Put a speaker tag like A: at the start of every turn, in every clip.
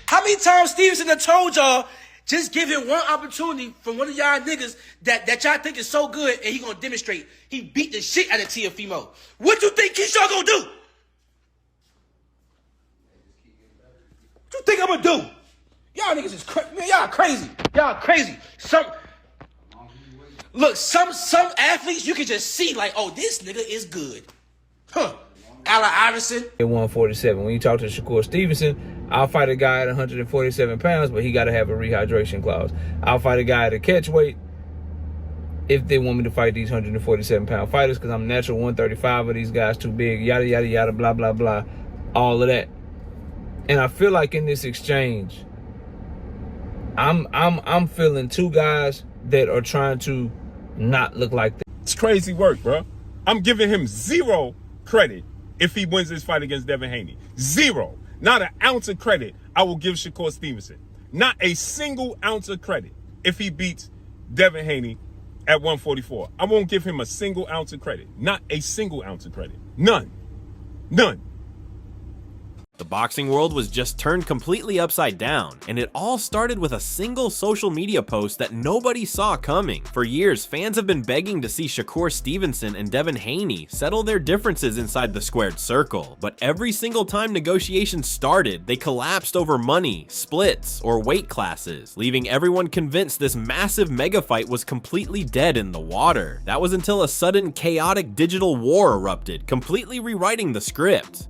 A: How many times Stevenson done told y'all, just give him one opportunity from one of y'all niggas that y'all think is so good and he gonna demonstrate. He beat the shit out of Tiafimo. What you think Keyshawn gonna do? What you think I'm gonna do? Y'all niggas is crazy. Man, y'all crazy. Y'all crazy. Some athletes you can just see like, oh, this nigga is good. Huh. Allen Iverson.
B: At 147. When you talk to Shakur Stevenson, I'll fight a guy at 147 pounds, but he got to have a rehydration clause. I'll fight a guy at a catch weight if they want me to fight these 147-pound fighters, because I'm natural 135 of these guys too big, yada, yada, yada, blah, blah, blah, all of that. And I feel like in this exchange, I'm feeling two guys that are trying to not look like that.
C: It's crazy work, bro. I'm giving him zero credit if he wins this fight against Devin Haney. Zero. Not an ounce of credit I will give Shakur Stevenson. Not a single ounce of credit if he beats Devin Haney at 144. I won't give him a single ounce of credit. Not a single ounce of credit. None. None.
D: The boxing world was just turned completely upside down, and it all started with a single social media post that nobody saw coming. For years, fans have been begging to see Shakur Stevenson and Devin Haney settle their differences inside the squared circle, but every single time negotiations started, they collapsed over money, splits, or weight classes, leaving everyone convinced this massive mega fight was completely dead in the water. That was until a sudden chaotic digital war erupted, completely rewriting the script.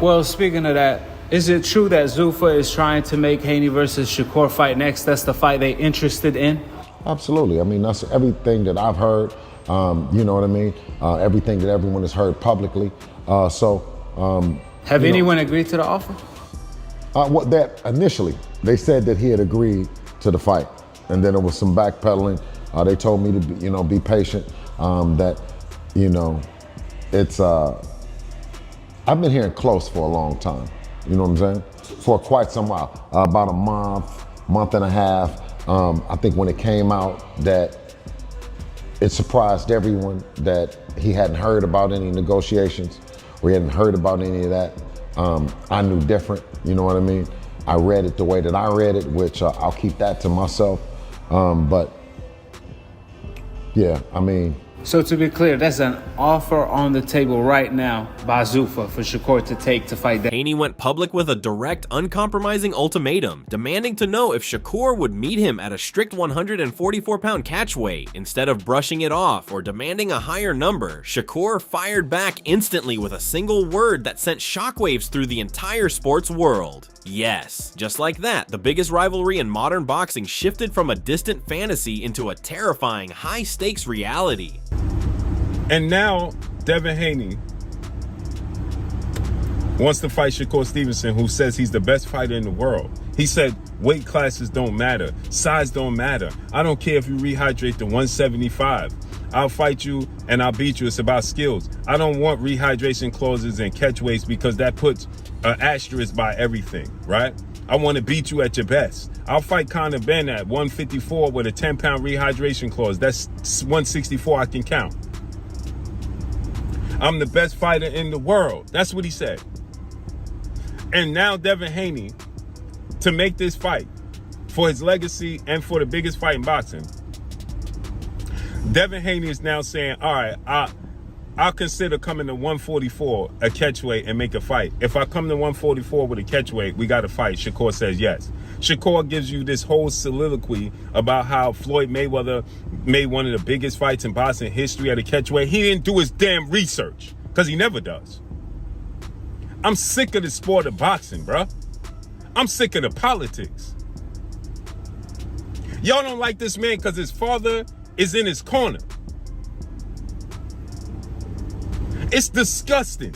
E: Well, speaking of that, is it true that Zuffa is trying to make Haney versus Shakur fight next? That's the fight they're interested in?
F: Absolutely. I mean, that's everything that I've heard, you know what I mean? Everything that everyone has heard publicly.
E: Have anyone agreed to the offer?
F: That initially, they said that he had agreed to the fight. And then there was some backpedaling. They told me to be patient, that, it's... I've been hearing close for a long time, you know what I'm saying? For quite some while, about a month and a half. I think when it came out that it surprised everyone that he hadn't heard about any negotiations or he hadn't heard about any of that. I knew different, you know what I mean? I read it the way that I read it, which I'll keep that to myself. But yeah, I mean,
E: so to be clear, that's an offer on the table right now by Zuffa for Shakur to take to fight.
D: Haney went public with a direct, uncompromising ultimatum, demanding to know if Shakur would meet him at a strict 144-pound catch weight. Instead of brushing it off or demanding a higher number, Shakur fired back instantly with a single word that sent shockwaves through the entire sports world. Yes, just like that, the biggest rivalry in modern boxing shifted from a distant fantasy into a terrifying, high-stakes reality.
C: And now, Devin Haney wants to fight Shakur Stevenson, who says he's the best fighter in the world. He said weight classes don't matter, size don't matter. I don't care if you rehydrate to 175. I'll fight you and I'll beat you. It's about skills. I don't want rehydration clauses and catch weights because that puts an asterisk by everything, right? I want to beat you at your best. I'll fight Conor Ben at 154 with a 10-pound rehydration clause. That's 164 I can count. I'm the best fighter in the world. That's what he said. And now Devin Haney, to make this fight for his legacy and for the biggest fight in boxing, Devin Haney is now saying, all right, I'll consider coming to 144 a catchweight and make a fight. If I come to 144 with a catchweight, we got to fight. Shakur says yes. Shakur gives you this whole soliloquy about how Floyd Mayweather made one of the biggest fights in boxing history at a catchweight. He didn't do his damn research, because he never does. I'm sick of the sport of boxing, bro. I'm sick of the politics. Y'all don't like this man because his father is in his corner. It's disgusting.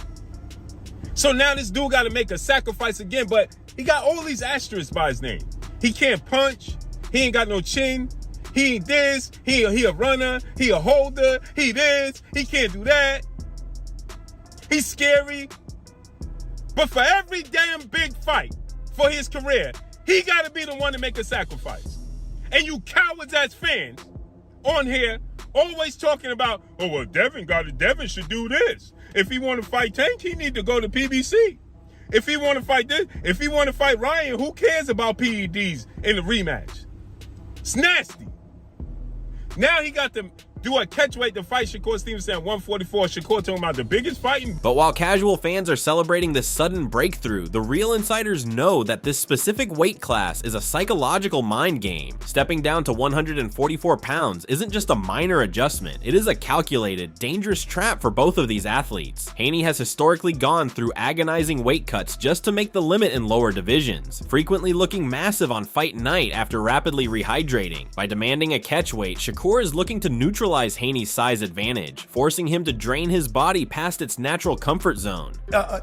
C: So now this dude got to make a sacrifice again, but he got all these asterisks by his name. He can't punch. He ain't got no chin. He ain't this. He a runner. He a holder. He this. He can't do that. He's scary. But for every damn big fight for his career, he got to be the one to make a sacrifice. And you cowards as fans on here always talking about, oh, well, Devin should do this. If he want to fight Tank, he need to go to PBC. If he want to fight this, if he want to fight Ryan, who cares about PEDs in the rematch? It's nasty. Now he got to do a catchweight to fight Shakur Stevenson at 144. Shakur talking about the biggest fighting.
D: But while casual fans are celebrating this sudden breakthrough, the real insiders know that this specific weight class is a psychological mind game. Stepping down to 144 pounds isn't just a minor adjustment, it is a calculated, dangerous trap for both of these athletes. Haney has historically gone through agonizing weight cuts just to make the limit in lower divisions, frequently looking massive on fight night after rapidly rehydrating. By demanding a catchweight, Shakur is looking to neutralize Haney's size advantage, forcing him to drain his body past its natural comfort zone.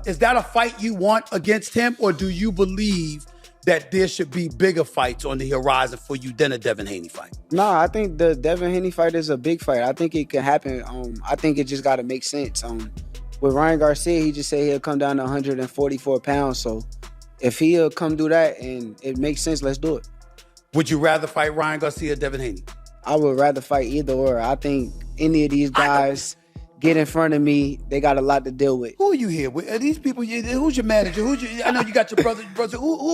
G: Is that a fight you want against him, or do you believe that there should be bigger fights on the horizon for you than a Devin Haney fight?
H: Nah, I think the Devin Haney fight is a big fight. I think it can happen. I think it just got to make sense. With Ryan Garcia, he just said he'll come down to 144 pounds. So if he'll come do that and it makes sense, let's do it.
G: Would you rather fight Ryan Garcia or Devin Haney?
H: I would rather fight either or. I think any of these guys get in front of me, they got a lot to deal with.
G: Who are you here with? Are these people? Who's your manager? I know you got your brother.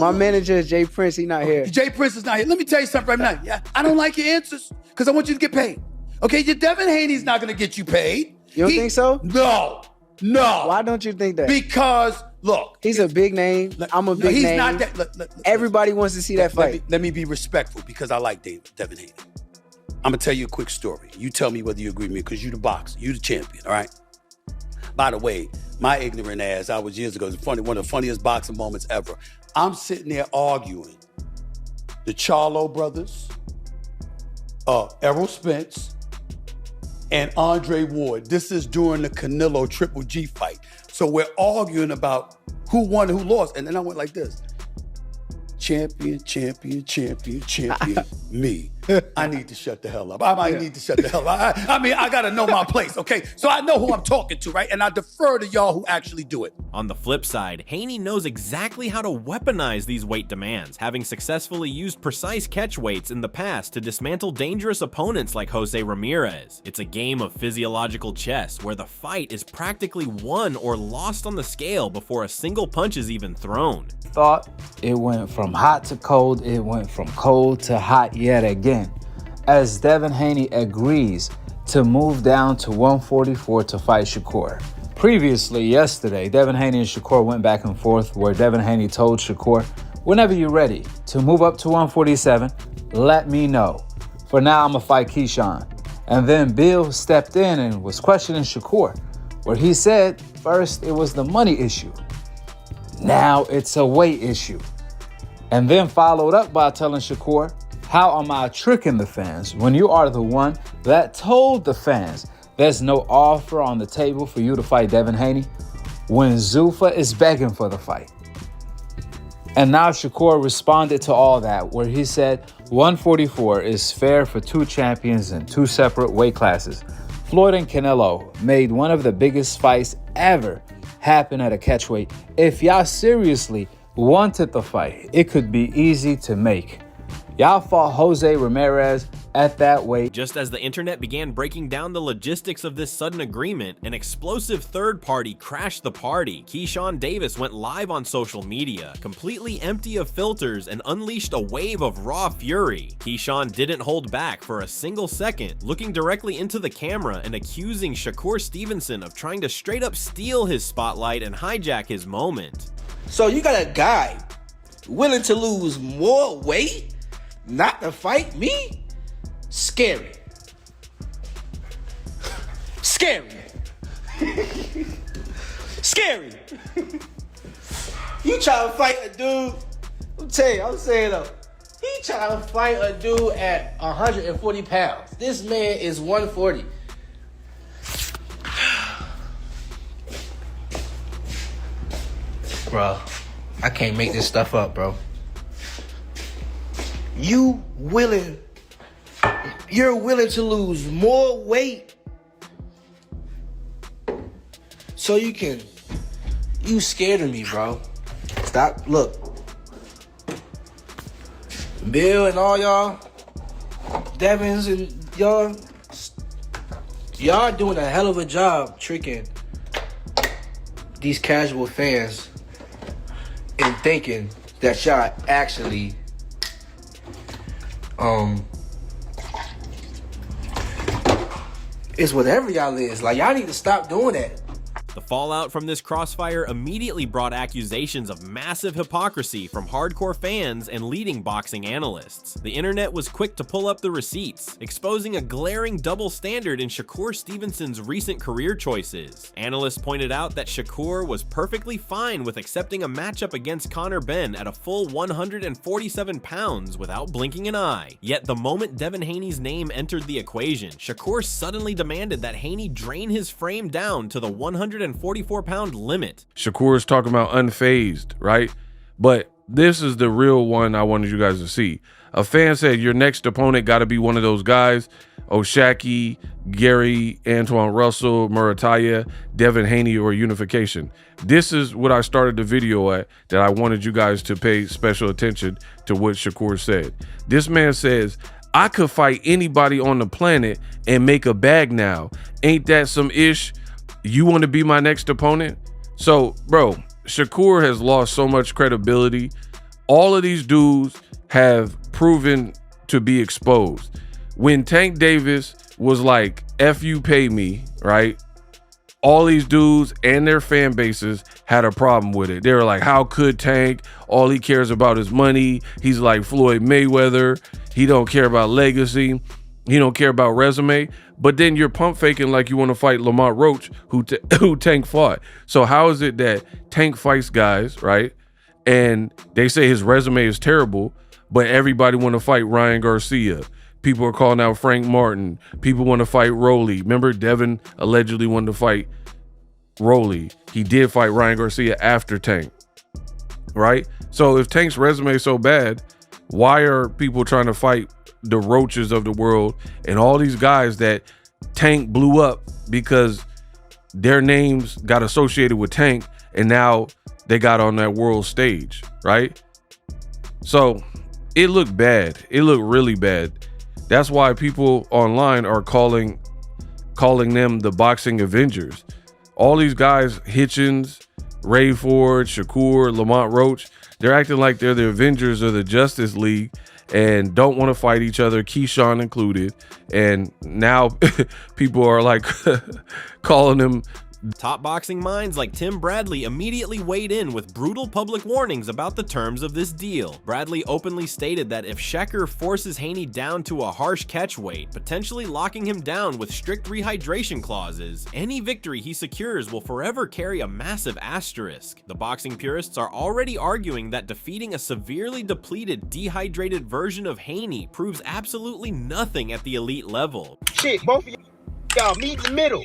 H: My manager is Jay Prince. He not here.
G: Jay Prince is not here. Let me tell you something right now. I don't like your answers because I want you to get paid. Okay, your Devin Haney's not going to get you paid.
H: You don't think so?
G: No.
H: Why don't you think that?
G: Because, look.
H: He's a big name. I'm a big name.
G: He's not that. Look,
H: everybody wants to see that fight.
G: Let me be respectful because I like Devin Haney. I'm going to tell you a quick story. You tell me whether you agree with me because you the boxer. You the champion, all right? By the way, my ignorant ass, I was years ago, it's funny, one of the funniest boxing moments ever. I'm sitting there arguing the Charlo brothers, Errol Spence, and Andre Ward. This is during the Canelo Triple G fight. So we're arguing about who won and who lost. And then I went like this. Champion, me. I need to shut the hell up. I might need to shut the hell up. I mean, I got to know my place, okay? So I know who I'm talking to, right? And I defer to y'all who actually do it.
D: On the flip side, Haney knows exactly how to weaponize these weight demands, having successfully used precise catch weights in the past to dismantle dangerous opponents like Jose Ramirez. It's a game of physiological chess where the fight is practically won or lost on the scale before a single punch is even thrown.
E: Thought it went from hot to cold, it went from cold to hot yet again, as Devin Haney agrees to move down to 144 to fight Shakur. Previously, yesterday, Devin Haney and Shakur went back and forth where Devin Haney told Shakur, whenever you're ready to move up to 147, let me know. For now, I'm gonna fight Keyshawn. And then Bill stepped in and was questioning Shakur, where he said, first it was the money issue. Now it's a weight issue. And then followed up by telling Shakur, how am I tricking the fans when you are the one that told the fans there's no offer on the table for you to fight Devin Haney when Zuffa is begging for the fight? And now Shakur responded to all that, where he said 144 is fair for two champions in two separate weight classes. Floyd and Canelo made one of the biggest fights ever happen at a catchweight. If y'all seriously wanted the fight, it could be easy to make. Y'all fought Jose Ramirez at that weight.
D: Just as the internet began breaking down the logistics of this sudden agreement, an explosive third party crashed the party. Keyshawn Davis went live on social media, completely empty of filters, and unleashed a wave of raw fury. Keyshawn didn't hold back for a single second, looking directly into the camera and accusing Shakur Stevenson of trying to straight up steal his spotlight and hijack his moment.
A: So you got a guy willing to lose more weight not to fight me? Scary. Scary. Scary. You try to fight a dude, I'm saying though, he trying to fight a dude at 140 pounds. This man is 140. Bro, I can't make this stuff up, bro. You're willing to lose more weight so you scared of me, bro. Stop, look. Bill and all y'all, Devins and y'all doing a hell of a job tricking these casual fans and thinking that y'all actually is whatever y'all is. Like, y'all need to stop doing that.
D: The fallout from this crossfire immediately brought accusations of massive hypocrisy from hardcore fans and leading boxing analysts. The internet was quick to pull up the receipts, exposing a glaring double standard in Shakur Stevenson's recent career choices. Analysts pointed out that Shakur was perfectly fine with accepting a matchup against Conor Benn at a full 147 pounds without blinking an eye. Yet the moment Devin Haney's name entered the equation, Shakur suddenly demanded that Haney drain his frame down to the 144-pound limit.
I: Shakur is talking about unfazed, right? But this is the real one I wanted you guys to see. A fan said your next opponent got to be one of those guys: O'Shaquie, Gary, Antoine Russell, Murataya, Devin Haney, or Unification. This is what I started the video at, that I wanted you guys to pay special attention to what Shakur said. This man says, I could fight anybody on the planet and make a bag now. Ain't that some ish? You want to be my next opponent? So, bro, Shakur has lost so much credibility. All of these dudes have proven to be exposed. When Tank Davis was like, F you, pay me, right? All these dudes and their fan bases had a problem with it. They were like, how could Tank? All he cares about is money. He's like Floyd Mayweather. He don't care about legacy. He don't care about resume. But then you're pump faking like you want to fight Lamont Roach, who Tank fought. So how is it that Tank fights guys, right? And they say his resume is terrible, but everybody want to fight Ryan Garcia. People are calling out Frank Martin. People want to fight Rolly. Remember, Devin allegedly wanted to fight Rolly. He did fight Ryan Garcia after Tank, right? So if Tank's resume is so bad, why are people trying to fight the Roaches of the world and all these guys that Tank blew up because their names got associated with Tank and now they got on that world stage, right? So it looked bad. It looked really bad. That's why people online are calling them the boxing Avengers. All these guys, Hitchens, Ray Ford, Shakur, Lamont Roach, they're acting like they're the Avengers of the Justice League and don't want to fight each other, Keyshawn included. And now people are like calling them.
D: Top boxing minds like Tim Bradley immediately weighed in with brutal public warnings about the terms of this deal. Bradley openly stated that if Shakur forces Haney down to a harsh catch weight, potentially locking him down with strict rehydration clauses, any victory he secures will forever carry a massive asterisk. The boxing purists are already arguing that defeating a severely depleted, dehydrated version of Haney proves absolutely nothing at the elite level.
J: Shit, both of y'all meet in the middle.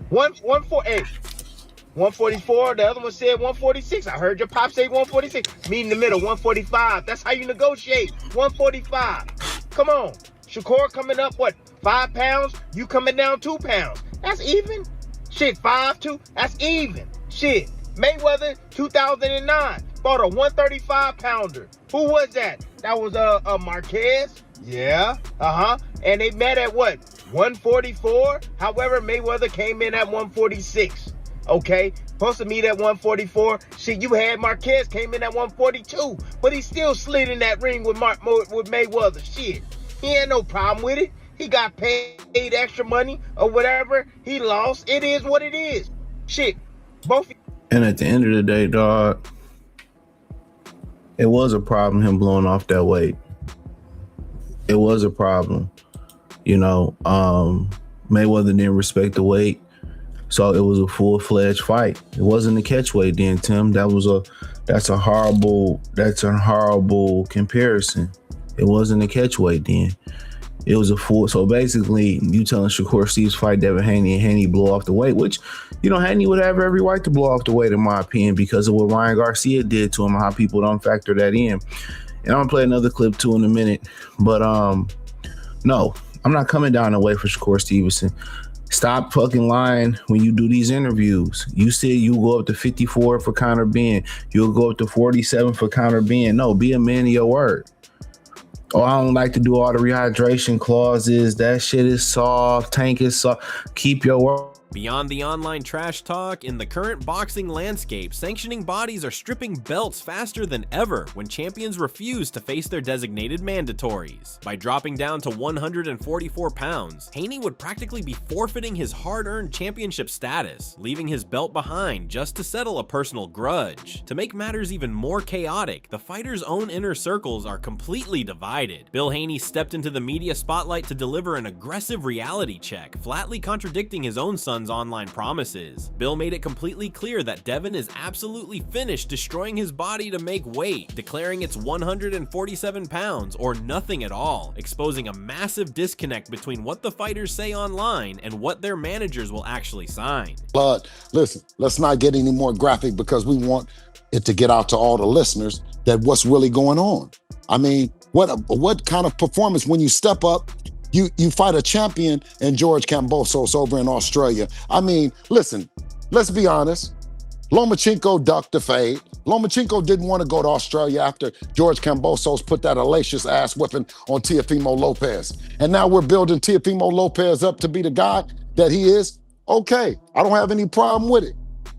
J: 144. The other one said 146. I heard your pop say 146. Meet in the middle, 145. That's how you negotiate. 145. Come on. Shakur coming up, what, 5 pounds? You coming down 2 pounds. That's even. Shit, 5'2". That's even. Shit. Mayweather, 2009. Bought a 135 pounder. Who was that? That was Marquez. Yeah. And they met at what? 144. However, Mayweather came in at 146. Okay, supposed to meet at 144. Shit, you had Marquez came in at 142, but he still slid in that ring with Mayweather. Shit, he had no problem with it. He got paid extra money or whatever. He lost. It is what it is. Shit, both.
K: And at the end of the day, dog, it was a problem him blowing off that weight. It was a problem. You know, Mayweather didn't respect the weight, so it was a full-fledged fight. It wasn't a catch weight then, Tim. That's a horrible comparison. It wasn't a catch weight then. It was a full. So basically, you telling Shakur Stevenson fight Devin Haney and Haney blow off the weight, which, you know, Haney would have every right to blow off the weight, in my opinion, because of what Ryan Garcia did to him and how people don't factor that in. And I'm gonna play another clip too in a minute. But no, I'm not coming down the way for Shakur Stevenson. Stop fucking lying when you do these interviews. You said you go up to 54 for Conor Benn. You'll go up to 47 for Conor Benn. No, be a man of your word. Oh, I don't like to do all the rehydration clauses. That shit is soft. Tank is soft. Keep your word.
D: Beyond the online trash talk, in the current boxing landscape, sanctioning bodies are stripping belts faster than ever when champions refuse to face their designated mandatories. By dropping down to 144 pounds, Haney would practically be forfeiting his hard-earned championship status, leaving his belt behind just to settle a personal grudge. To make matters even more chaotic, the fighter's own inner circles are completely divided. Bill Haney stepped into the media spotlight to deliver an aggressive reality check, flatly contradicting his own son's online promises. Bill made it completely clear that Devin is absolutely finished destroying his body to make weight, declaring it's 147 pounds or nothing at all, exposing a massive disconnect between what the fighters say online and what their managers will actually sign.
F: But listen, let's not get any more graphic because we want it to get out to all the listeners that what's really going on. I mean, what kind of performance when you step up? You fight a champion in George Kambosos over in Australia. I mean, listen, let's be honest. Lomachenko ducked the fade. Lomachenko didn't want to go to Australia after George Kambosos put that hellacious ass whipping on Teofimo Lopez. And now we're building Teofimo Lopez up to be the guy that he is. Okay, I don't have any problem with it.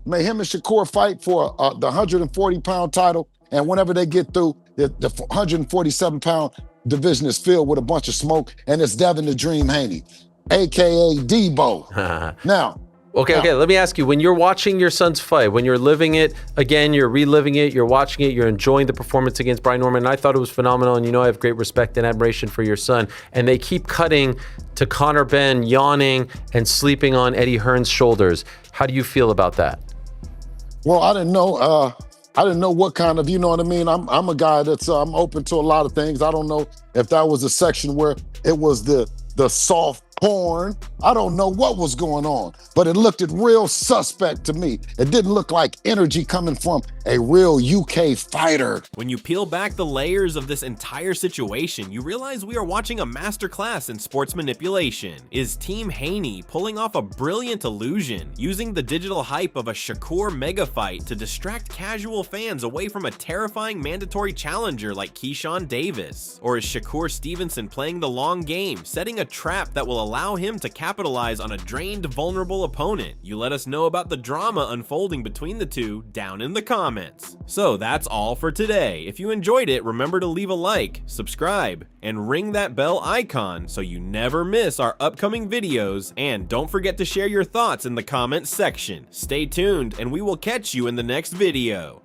F: May him and Shakur fight for the 140-pound title, and whenever they get through, the 147-pound division is filled with a bunch of smoke, and it's Devin the Dream Haney, aka Debo. Now,
L: Okay, let me ask you, when you're watching your son's fight, when you're living it, again, you're reliving it, you're watching it, you're enjoying the performance against Brian Norman, and I thought it was phenomenal, and you know I have great respect and admiration for your son, and they keep cutting to Conor Benn yawning and sleeping on Eddie Hearn's shoulders. How do you feel about that?
F: Well, I didn't know what kind of, you know what I mean? I'm a guy that's I'm open to a lot of things. I don't know if that was a section where it was the soft porn. I don't know what was going on, but it looked real suspect to me. It didn't look like energy coming from a real UK fighter.
D: When you peel back the layers of this entire situation, you realize we are watching a masterclass in sports manipulation. Is Team Haney pulling off a brilliant illusion, using the digital hype of a Shakur mega fight to distract casual fans away from a terrifying mandatory challenger like Keyshawn Davis? Or is Shakur Stevenson playing the long game, setting a trap that will allow him to capitalize on a drained, vulnerable opponent? You let us know about the drama unfolding between the two down in the comments. So that's all for today. If you enjoyed it, remember to leave a like, subscribe, and ring that bell icon so you never miss our upcoming videos, and don't forget to share your thoughts in the comments section. Stay tuned, and we will catch you in the next video.